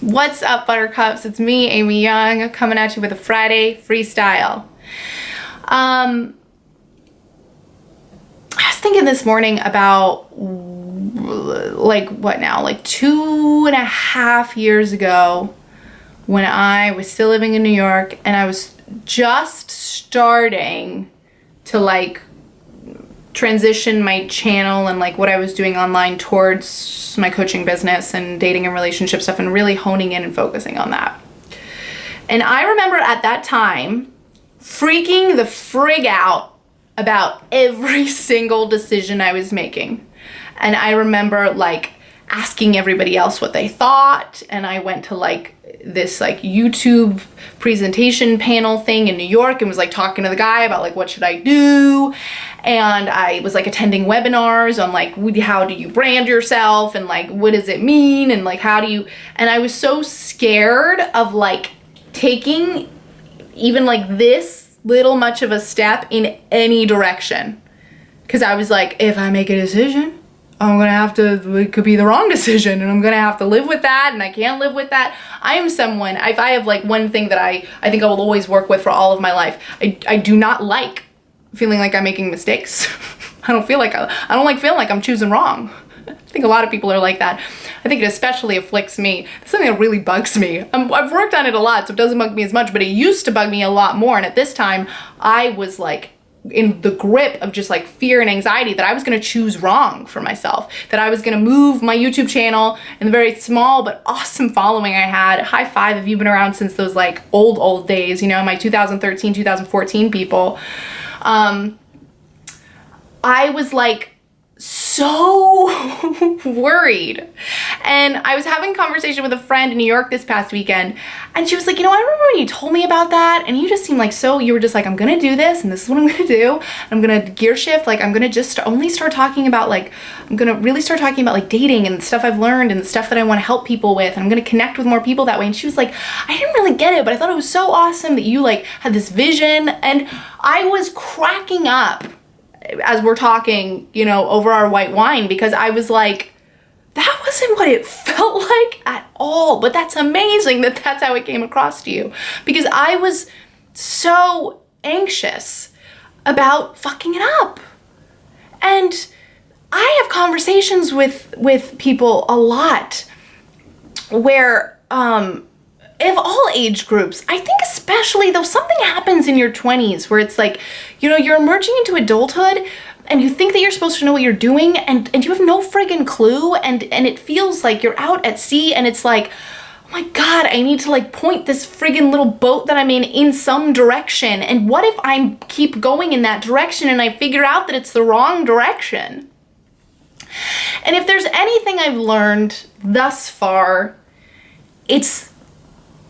What's up, Buttercups? It's me, Amy Young, coming at you with a Friday freestyle. I was thinking this morning about like 2.5 years ago when I was still living in New York and I was just starting to transition my channel and what I was doing online towards my coaching business and dating and relationship stuff and really honing in and focusing on that. And I remember at that time freaking the frig out about every single decision I was making. And I remember asking everybody else what they thought, and I went to this YouTube presentation panel thing in New York and was talking to the guy about what should I do, and I was attending webinars on how do you brand yourself and what does it mean and how do you, and I was so scared of taking even this little much of a step in any direction, because I was if I make a decision, I'm gonna have to, it could be the wrong decision and I'm gonna have to live with that, and I can't live with that. I am someone, if I have one thing that I think I will always work with for all of my life, I do not like feeling like I'm making mistakes. I don't like feeling like I'm choosing wrong. I think a lot of people are like that. I think it especially afflicts me. It's something that really bugs me. I've worked on it a lot, so it doesn't bug me as much, but it used to bug me a lot more, and at this time, I was in the grip of just fear and anxiety that I was gonna choose wrong for myself, that I was gonna move my YouTube channel and the very small but awesome following I had. High five if you've been around since those old days, my 2013, 2014 people. I was so worried. And I was having a conversation with a friend in New York this past weekend, and she was I remember when you told me about that, and you just seemed you were just I'm gonna do this, and this is what I'm gonna do. I'm gonna gear shift, I'm gonna just only start talking about I'm gonna really start talking about dating and the stuff I've learned and the stuff that I wanna help people with, and I'm gonna connect with more people that way. And she was I didn't really get it, but I thought it was so awesome that you had this vision. And I was cracking up as we're talking, over our white wine, because I was that wasn't what it felt like at all. But that's amazing that that's how it came across to you, because I was so anxious about fucking it up. And I have conversations with people a lot where, of all age groups, I think especially though something happens in your 20s where it's you're emerging into adulthood and you think that you're supposed to know what you're doing, and you have no friggin' clue, and it feels like you're out at sea, and it's oh my God, I need to point this friggin' little boat that I'm in some direction, and what if I keep going in that direction and I figure out that it's the wrong direction? And if there's anything I've learned thus far, it's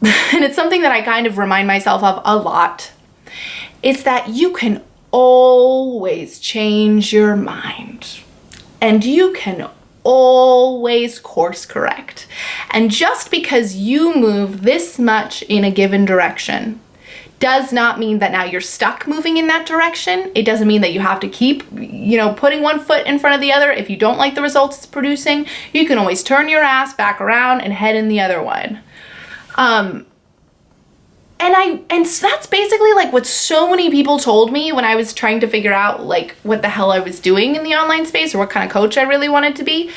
and it's something that I kind of remind myself of a lot, it's that you can always change your mind, and you can always course correct. And just because you move this much in a given direction does not mean that now you're stuck moving in that direction. It doesn't mean that you have to keep, putting one foot in front of the other. If you don't like the results it's producing, you can always turn your ass back around and head in the other one. And so that's basically what so many people told me when I was trying to figure out what the hell I was doing in the online space, or what kind of coach I really wanted to be.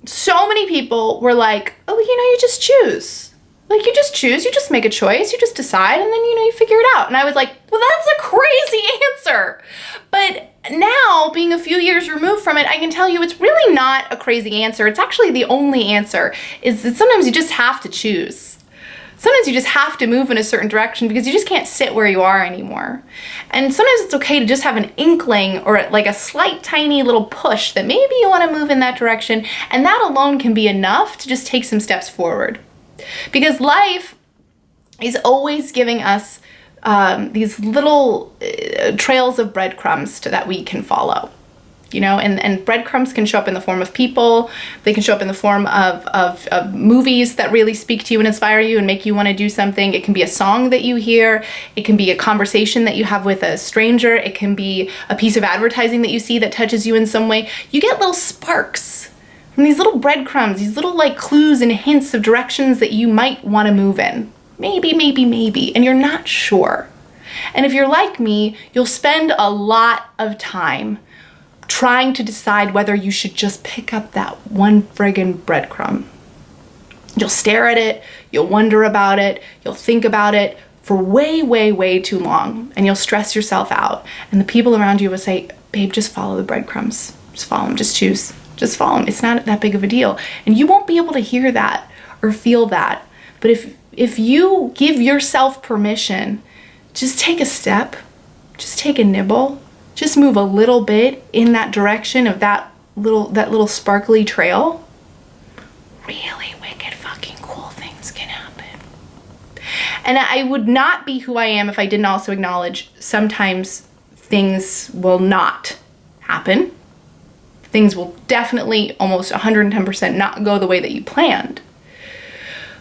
So many people were oh, you just choose. You just choose, you just make a choice, you just decide, and then, you figure it out. And I was well, that's a crazy answer. But now, being a few years removed from it, I can tell you it's really not a crazy answer. It's actually the only answer, is that sometimes you just have to choose. Sometimes you just have to move in a certain direction because you just can't sit where you are anymore. And sometimes it's okay to just have an inkling or a slight tiny little push that maybe you want to move in that direction, and that alone can be enough to just take some steps forward. Because life is always giving us these little trails of breadcrumbs that we can follow. And breadcrumbs can show up in the form of people. They can show up in the form of movies that really speak to you and inspire you and make you want to do something. It can be a song that you hear. It can be a conversation that you have with a stranger. It can be a piece of advertising that you see that touches you in some way. You get little sparks And these little breadcrumbs, these little like clues and hints of directions that you might want to move in. Maybe, and you're not sure. And if you're like me, you'll spend a lot of time trying to decide whether you should just pick up that one friggin' breadcrumb. You'll stare at it, you'll wonder about it, you'll think about it for way too long, and you'll stress yourself out. And the people around you will say, babe, just follow the breadcrumbs. Just follow them, just choose. Just follow them. It's not that big of a deal. And you won't be able to hear that or feel that. But if you give yourself permission, just take a step, just take a nibble, just move a little bit in that direction of that little sparkly trail, really wicked fucking cool things can happen. And I would not be who I am if I didn't also acknowledge sometimes things will not happen. Things will definitely almost 110% not go the way that you planned.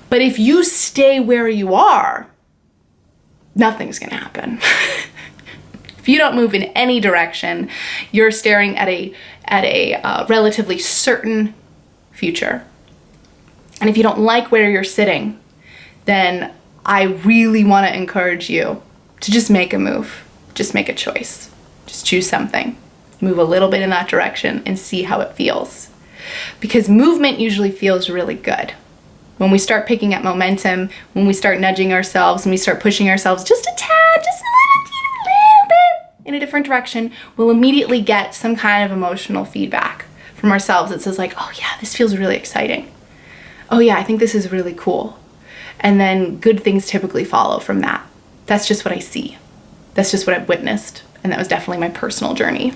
But if you stay where you are, nothing's gonna happen. If you don't move in any direction, you're staring at a relatively certain future. And if you don't like where you're sitting, then I really want to encourage you to just make a move. Just make a choice. Just choose something. Move a little bit in that direction and see how it feels. Because movement usually feels really good. When we start picking up momentum, when we start nudging ourselves, and we start pushing ourselves just a tad, just a little bit in a different direction, we'll immediately get some kind of emotional feedback from ourselves that says like, oh yeah, this feels really exciting. Oh yeah, I think this is really cool. And then good things typically follow from that. That's just what I see. That's just what I've witnessed. And that was definitely my personal journey.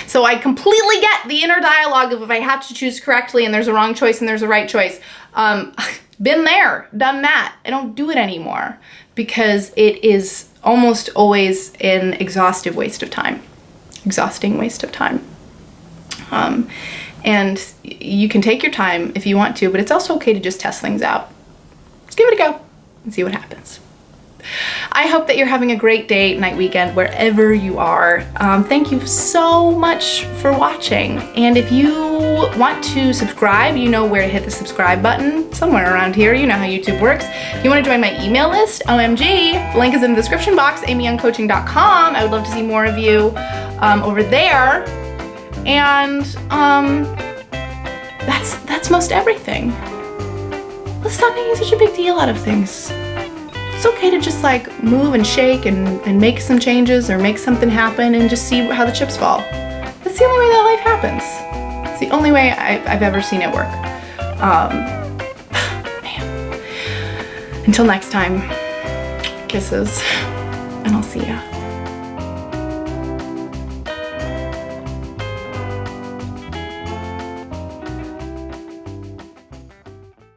So I completely get the inner dialogue of if I have to choose correctly and there's a wrong choice and there's a right choice. Been there, done that. I don't do it anymore because it is almost always an exhausting waste of time. And you can take your time if you want to, but it's also okay to just test things out. Just give it a go and see what happens. I hope that you're having a great day, night, weekend, wherever you are. Thank you so much for watching. And if you want to subscribe, you know where to hit the subscribe button, somewhere around here. You know how YouTube works. If you want to join my email list, OMG, the link is in the description box, amyyoungcoaching.com. I would love to see more of you over there. And that's most everything. Let's stop making such a big deal out of things. It's okay to just like move and shake and make some changes or make something happen and just see how the chips fall. That's the only way that life happens. It's the only way I've ever seen it work. Man. Until next time, kisses, and I'll see ya.